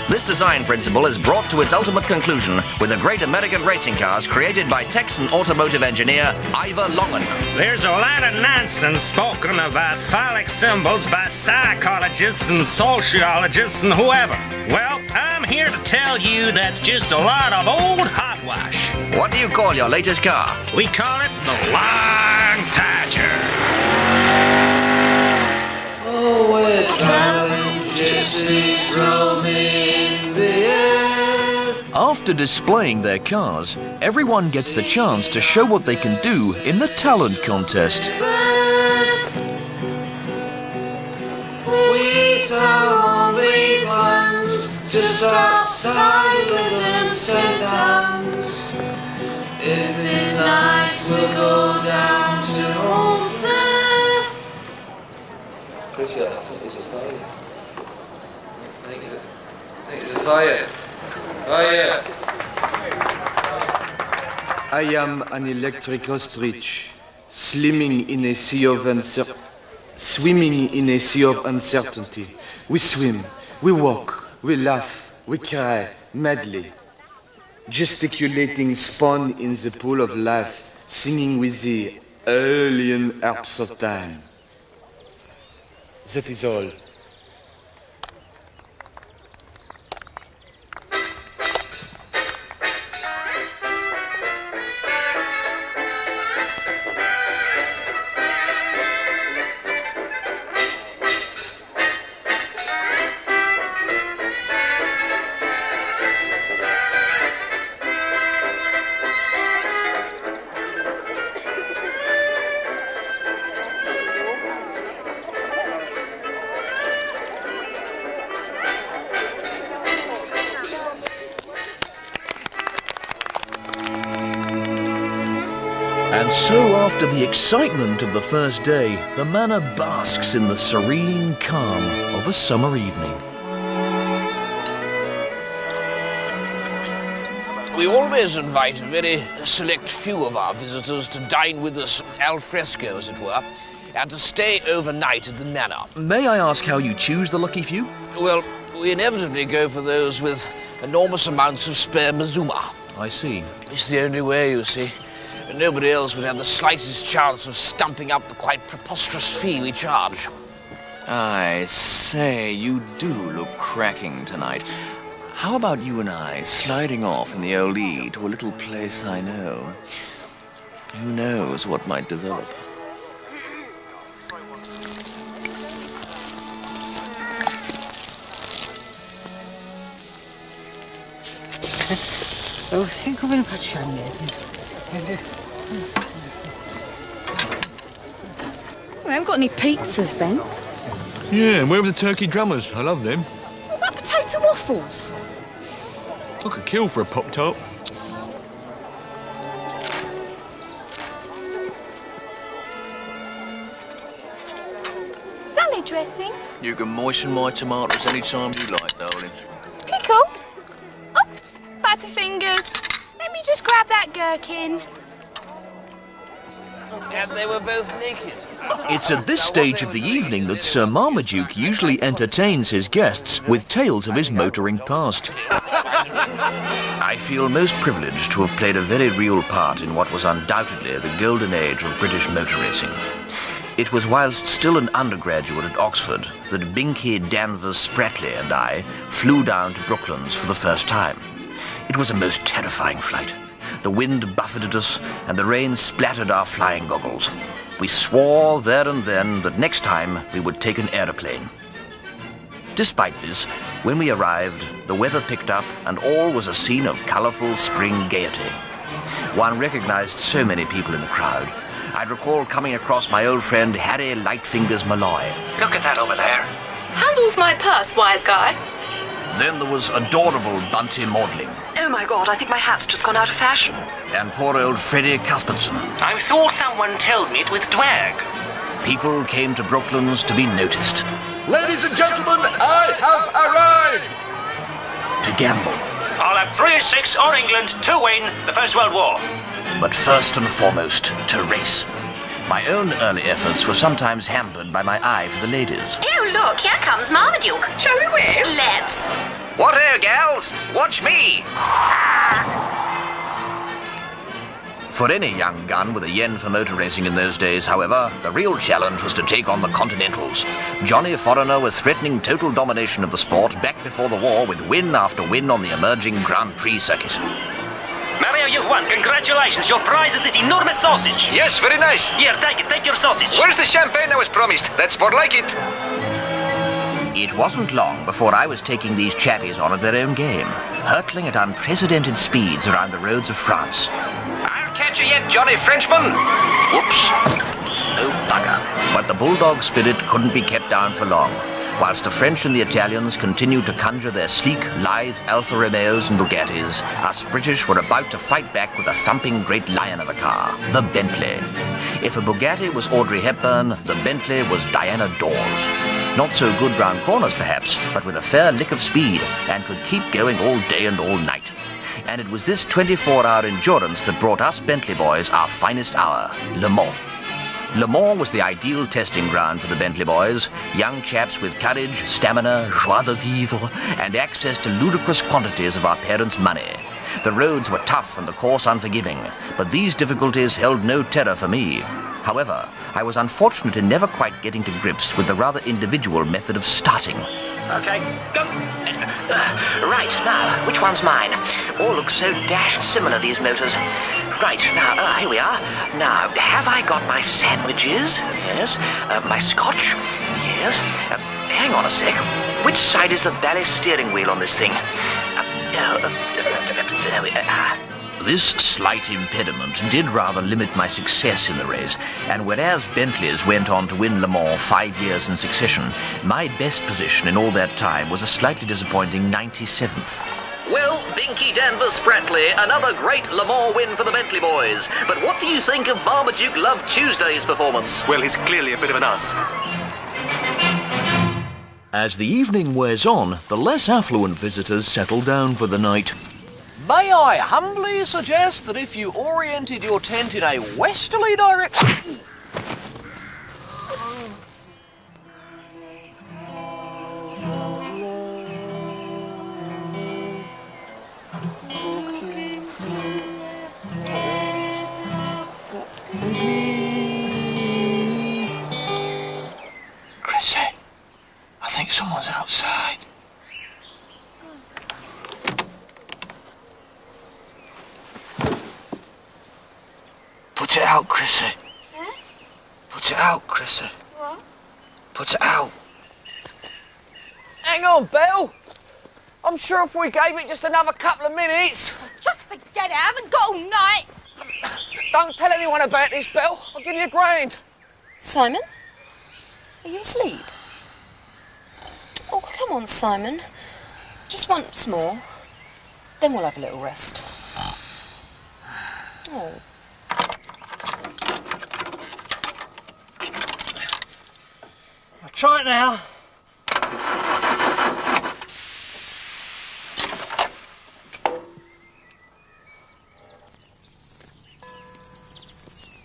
This design principle is brought to its ultimate conclusion with the great American racing cars created by Texan automotive engineer Ivor Longan. There's a lot of nonsense spoken about phallic symbols by psychologists and sociologists and whoever. Well, I'm here to tell you that's just a lot of old hogwash. What do you call your latest car? We call it the Long Tadger. Oh, we're traveling gypsies roaming the earth. After displaying their cars, everyone gets the chance to show what they can do in the talent contest. We told we ones just outside within St. Anne's. If it's nice, we'll go down to Home Fair. I am an electric ostrich, swimming in a sea of uncertainty. We swim, we walk, we laugh, we cry madly, gesticulating spawn in the pool of life, singing with the alien harps of time. That is all. And so, after the excitement of the first day, the manor basks in the serene calm of a summer evening. We always invite a very select few of our visitors to dine with us al fresco, as it were, and to stay overnight at the manor. May I ask how you choose the lucky few? Well, we inevitably go for those with enormous amounts of spare mazuma. I see. It's the only way, you see. Nobody else would have the slightest chance of stumping up the quite preposterous fee we charge. I say, you do look cracking tonight. How about you and I sliding off in the old E to a little place I know? Who knows what might develop? Oh, think of it much, We haven't got any pizzas then. Yeah, where are the turkey drummers? I love them. What about potato waffles? I could kill for a Pop-Tart. Salad dressing? You can moisten my tomatoes any time you like, darling. Pickle? Oops, butterfingers. Let me just grab that gherkin. And they were both naked. It's at this stage of the evening that Sir Marmaduke usually entertains his guests with tales of his motoring past. I feel most privileged to have played a very real part in what was undoubtedly the golden age of British motor racing. It was whilst still an undergraduate at Oxford that Binky Danvers Spratley and I flew down to Brooklands for the first time. It was a most terrifying flight. The wind buffeted us, and the rain splattered our flying goggles. We swore there and then that next time we would take an aeroplane. Despite this, when we arrived, the weather picked up, and all was a scene of colourful spring gaiety. One recognised so many people in the crowd. I'd recall coming across my old friend Harry Lightfingers Malloy. Look at that over there. Hand off my purse, wise guy. Then there was adorable Bunty Maudling. Oh my God, I think my hat's just gone out of fashion. And poor old Freddie Cuthbertson. I thought someone told me it was Dwag. People came to Brooklands to be noticed. Ladies and gentlemen, I have arrived! To gamble. I'll have 3 or 6 on England to win the First World War. But first and foremost, to race. My own early efforts were sometimes hampered by my eye for the ladies. Oh, look, here comes Marmaduke. Shall we win? Let's. What ho, gals? Watch me! For any young gun with a yen for motor racing in those days, however, the real challenge was to take on the Continentals. Johnny Foreigner was threatening total domination of the sport back before the war with win after win on the emerging Grand Prix circuit. Mario, you've won. Congratulations. Your prize is this enormous sausage. Yes, very nice. Here, take it. Take your sausage. Where's the champagne I was promised? That's more like it. It wasn't long before I was taking these chappies on at their own game, hurtling at unprecedented speeds around the roads of France. I'll catch you yet, Johnny Frenchman. Whoops. No bugger. But the bulldog spirit couldn't be kept down for long. Whilst the French and the Italians continued to conjure their sleek, lithe Alfa Romeos and Bugattis, us British were about to fight back with a thumping great lion of a car, the Bentley. If a Bugatti was Audrey Hepburn, the Bentley was Diana Dawes. Not so good round corners, perhaps, but with a fair lick of speed, and could keep going all day and all night. And it was this 24-hour endurance that brought us Bentley boys our finest hour, Le Mans. Le Mans was the ideal testing ground for the Bentley boys, young chaps with courage, stamina, joie de vivre, and access to ludicrous quantities of our parents' money. The roads were tough and the course unforgiving, but these difficulties held no terror for me. However, I was unfortunate in never quite getting to grips with the rather individual method of starting. Okay, go. Right, now, which one's mine? All look so dashed similar, these motors. Right, now, here we are. Now, have I got my sandwiches? Yes. My scotch? Yes. Hang on a sec. Which side is the ballet steering wheel on this thing? There we are. This slight impediment did rather limit my success in the race, and whereas Bentleys went on to win Le Mans 5 years in succession, my best position in all that time was a slightly disappointing 97th. Well, Binky Danvers Spratley, another great Le Mans win for the Bentley boys. But what do you think of Marmaduke Love Tuesday's performance? Well, he's clearly a bit of an ass. As the evening wears on, the less affluent visitors settle down for the night. May I humbly suggest that if you oriented your tent in a westerly direction... Chrissy, I think someone's outside. Put it out, Chrissy. Put it out, Chrissy. What? Put it out. Hang on, Belle. I'm sure if we gave it just another couple of minutes... Just forget it. I haven't got all night. Don't tell anyone about this, Belle. I'll give you £1,000. Simon? Are you asleep? Oh, come on, Simon. Just once more. Then we'll have a little rest. Oh. I'll try it now.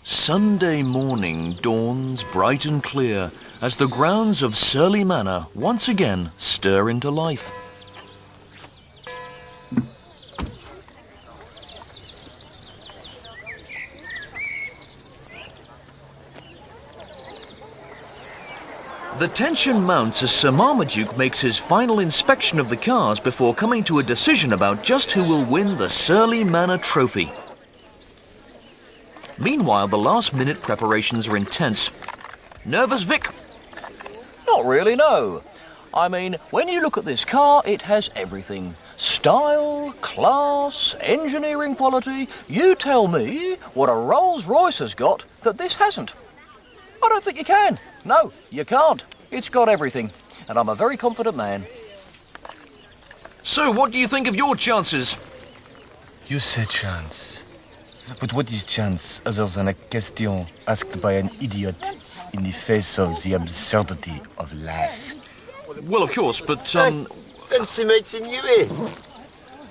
Sunday morning dawns bright and clear as the grounds of Surley Manor once again stir into life. The tension mounts as Sir Marmaduke makes his final inspection of the cars before coming to a decision about just who will win the Surley Manor trophy. Meanwhile, the last-minute preparations are intense. Nervous, Vic? Not really, no. I mean, when you look at this car, it has everything. Style, class, engineering quality. You tell me what a Rolls-Royce has got that this hasn't. I don't think you can. No, you can't. It's got everything. And I'm a very confident man. So, what do you think of your chances? You said chance. But what is chance other than a question asked by an idiot in the face of the absurdity of life? Well, of course, but, Fancy meeting you here.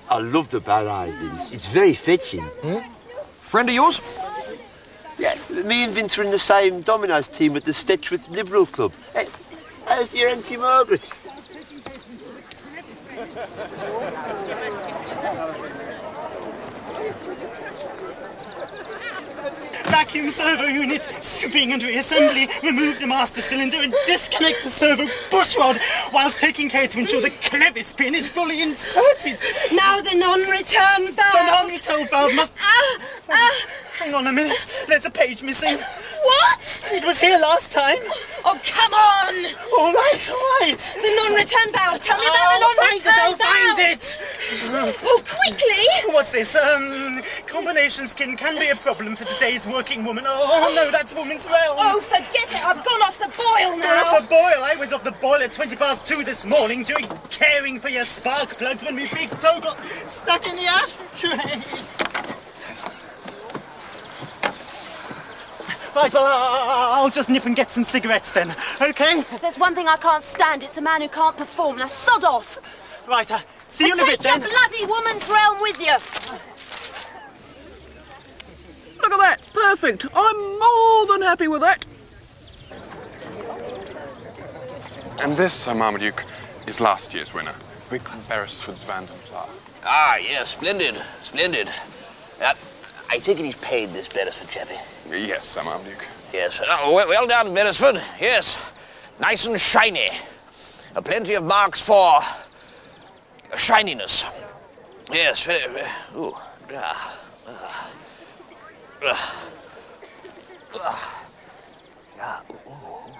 I love the Barrie, Vince. It's very fetching. Friend of yours? Yeah, me and Vince are in the same dominoes team at the Stitchworth Liberal Club. Hey, how's your Auntie Margaret? Vacuum servo unit, stripping and reassembly, remove the master cylinder and disconnect the servo bushrod whilst taking care to ensure the clevis pin is fully inserted. Now the non-return valve. The non-return valve must... Hang on a minute, there's a page missing. What? It was here last time. Oh, come on! All right, all right. The non-return valve. Tell me about the non-return I'll valve. find it. Oh, quickly! What's this? Combination skin can be a problem for today's working woman. Oh, no, that's woman's realm. Oh, forget it. I've gone off the boil now. Gone off the boil? I went off the boil at 2:20 this morning during caring for your spark plugs when my big toe got stuck in the ashtray. Right, well, I'll just nip and get some cigarettes then, OK? If there's one thing I can't stand, it's a man who can't perform. Now, sod off. Right, see you in a bit then. Take your bloody woman's realm with you. Look at that. Perfect. I'm more than happy with that. And this, Sir Marmaduke, is last year's winner, Vic Beresford's Vandenpla. Ah, yes, splendid, splendid. I take it he's paid this Beresford chappie. Yes, Sir Marmaduke. Yes. Oh, well done, Beresford. Yes. Nice and shiny. Plenty of marks for shininess. Yes. Ooh. Yeah. Ooh,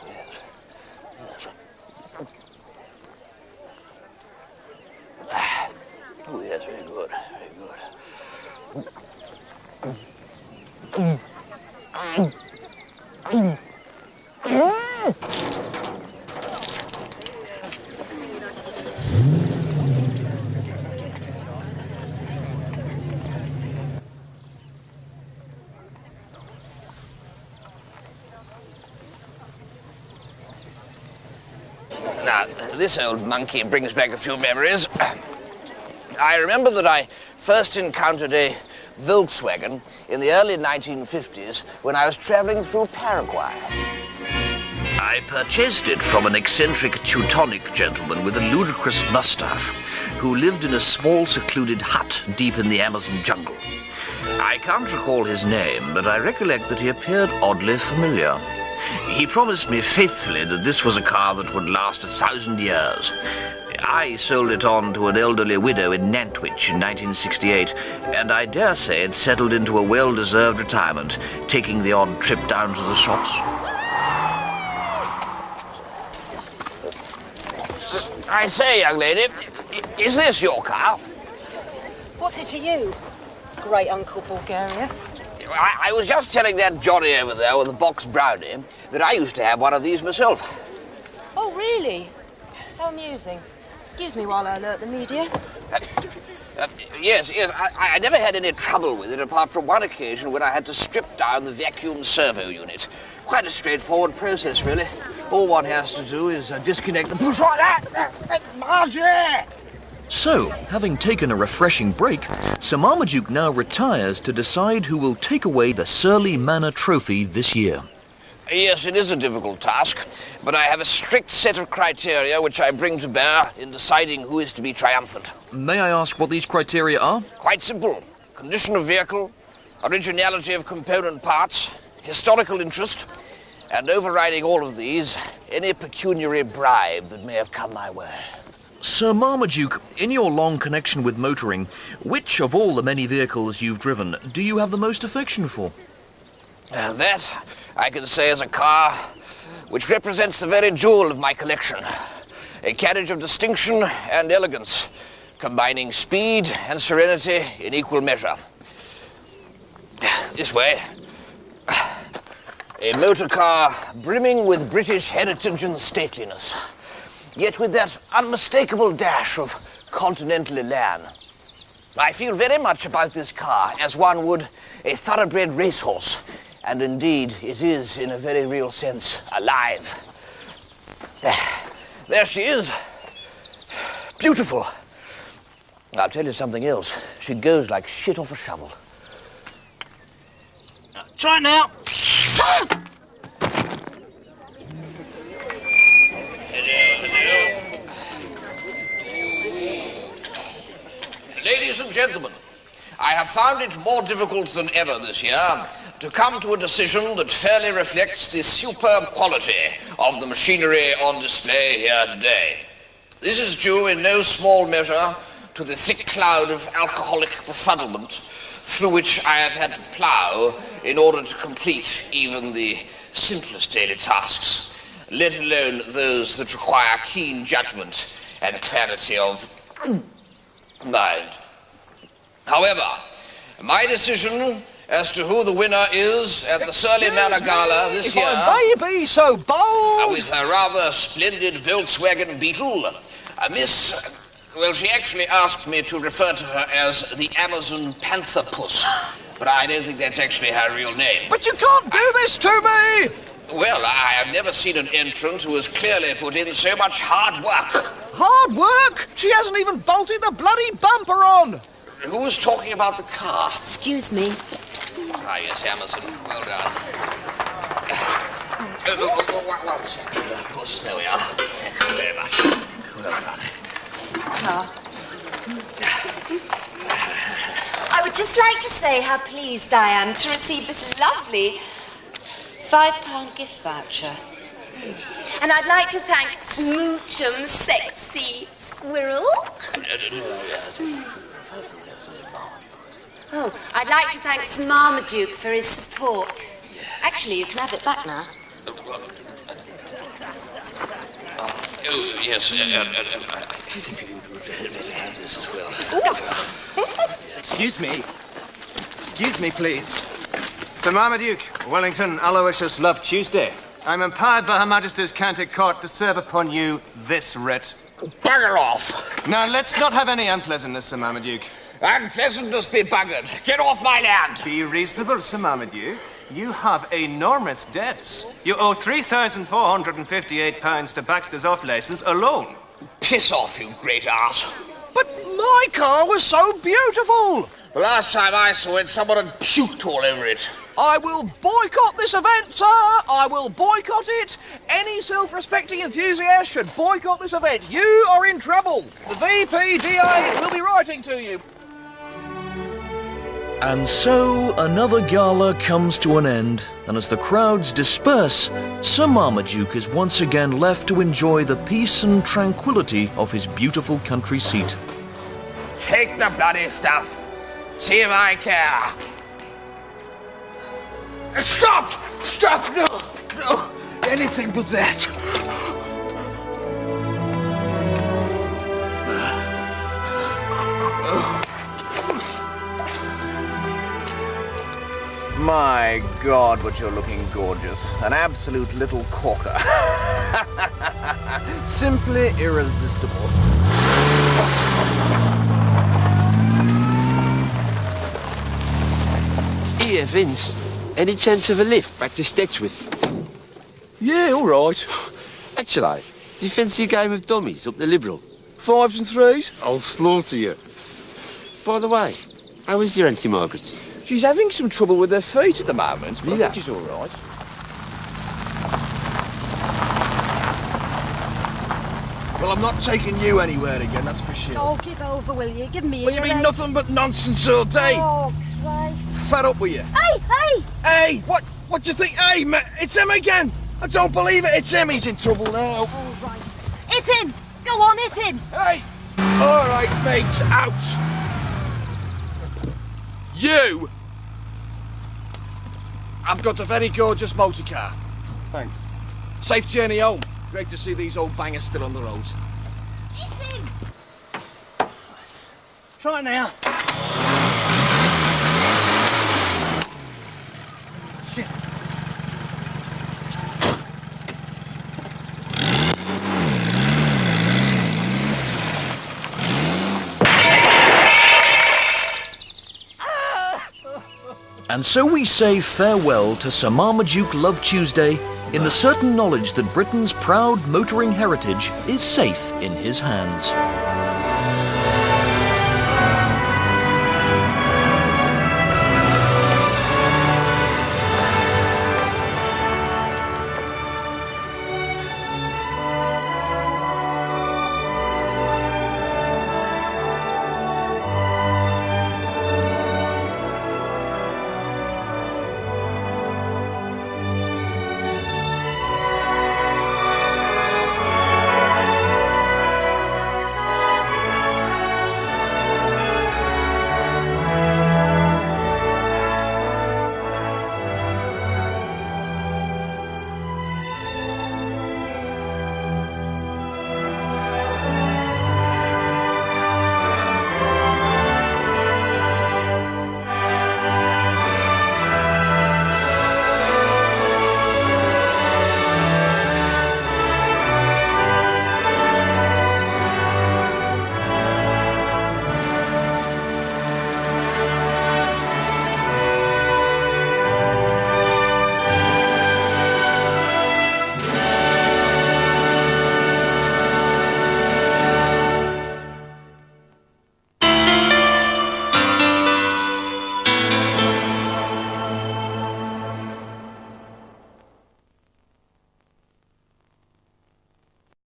yes. Oh, yes, very good, very good. This old monkey brings back a few memories. I remember that I first encountered a Volkswagen in the early 1950s when I was traveling through Paraguay. I purchased it from an eccentric Teutonic gentleman with a ludicrous mustache who lived in a small secluded hut deep in the Amazon jungle. I can't recall his name, but I recollect that he appeared oddly familiar. He promised me faithfully that this was a car that would last 1,000 years. I sold it on to an elderly widow in Nantwich in 1968, and I dare say it settled into a well-deserved retirement, taking the odd trip down to the shops. I say, young lady, is this your car? What's it to you, great Uncle Bulgaria? I was just telling that Johnny over there with the box brownie that I used to have one of these myself. Oh, really? How amusing. Excuse me while I alert the media. Yes, I never had any trouble with it apart from one occasion when I had to strip down the vacuum servo unit. Quite a straightforward process, really. All one has to do is disconnect the push like that. Marjorie! So, having taken a refreshing break, Sir Marmaduke now retires to decide who will take away the Surly Manor trophy this year. Yes, it is a difficult task, but I have a strict set of criteria which I bring to bear in deciding who is to be triumphant. May I ask what these criteria are? Quite simple. Condition of vehicle, originality of component parts, historical interest, and overriding all of these, any pecuniary bribe that may have come my way. Sir Marmaduke, in your long connection with motoring, which of all the many vehicles you've driven do you have the most affection for? That, I can say, is a car which represents the very jewel of my collection. A carriage of distinction and elegance, combining speed and serenity in equal measure. This way. A motor car brimming with British heritage and stateliness, yet with that unmistakable dash of continental elan. I feel very much about this car as one would a thoroughbred racehorse, and indeed it is, in a very real sense, alive. There she is. Beautiful. I'll tell you something else. She goes like shit off a shovel. Try now. Ladies and gentlemen, I have found it more difficult than ever this year to come to a decision that fairly reflects the superb quality of the machinery on display here today. This is due in no small measure to the thick cloud of alcoholic befuddlement through which I have had to plough in order to complete even the simplest daily tasks, let alone those that require keen judgment and clarity of mind. However, my decision as to who the winner is at the Surly Manor Gala this year, I may be so bold, with her rather splendid Volkswagen Beetle, well, she actually asked me to refer to her as the Amazon Panther Puss, but I don't think that's actually her real name. But you can't do this to me! Well, I have never seen an entrant who has clearly put in so much hard work. Hard work? She hasn't even bolted the bloody bumper on! Who was talking about the car? Excuse me. Ah, yes, Amazon. Well done. One second, puss. There we are. Thank you very much. Well done. I would just like to say how pleased I am to receive this lovely £5 gift voucher. And I'd like to thank Smoochum Sexy Squirrel. Oh, I'd like to thank Marmaduke for his support. Actually, you can have it back now. Oh, yes, I think you would have this as well. Excuse me. Excuse me, please. Sir Marmaduke, Wellington, Aloysius, Love Tuesday. I'm empowered by Her Majesty's County Court to serve upon you this writ. Bugger off! Now, let's not have any unpleasantness, Sir Marmaduke. Unpleasantness be buggered. Get off my land! Be reasonable, Sir Marmaduke. You have enormous debts. You owe £3,458 to Baxter's off-licence alone. Piss off, you great arse. But my car was so beautiful. The last time I saw it, someone had puked all over it. I will boycott this event, sir. I will boycott it. Any self-respecting enthusiast should boycott this event. You are in trouble. The VPDA will be writing to you. And so another gala comes to an end, and as the crowds disperse, Sir Marmaduke is once again left to enjoy the peace and tranquility of his beautiful country seat. Take the bloody stuff. See if I care. Stop! Stop! No! No! Anything but that. My God, but you're looking gorgeous. An absolute little corker. Simply irresistible. Here, Vince. Any chance of a lift back to Stechwith? Yeah, all right. Actually, do you fancy a game of dummies up the Liberal? 5s and 3s? I'll slaughter you. By the way, how is your Auntie Margaret? She's having some trouble with her feet at the moment, but I think she's all right. Well, I'm not taking you anywhere again, that's for sure. Oh, give over, will you? Give me Well, you mean nothing but nonsense all day? Oh, Christ. Fed up with you. Hey, hey! Hey, what do you think? Hey, it's him again. I don't believe it. It's him. He's in trouble now. All right. It's him. Go on, it's him. Hey. All right, mates, out. You. I've got a very gorgeous motor car. Thanks. Safe journey home. Great to see these old bangers still on the roads. It's him. Try it now. Shit. And so we say farewell to Sir Marmaduke Love Tuesday in the certain knowledge that Britain's proud motoring heritage is safe in his hands.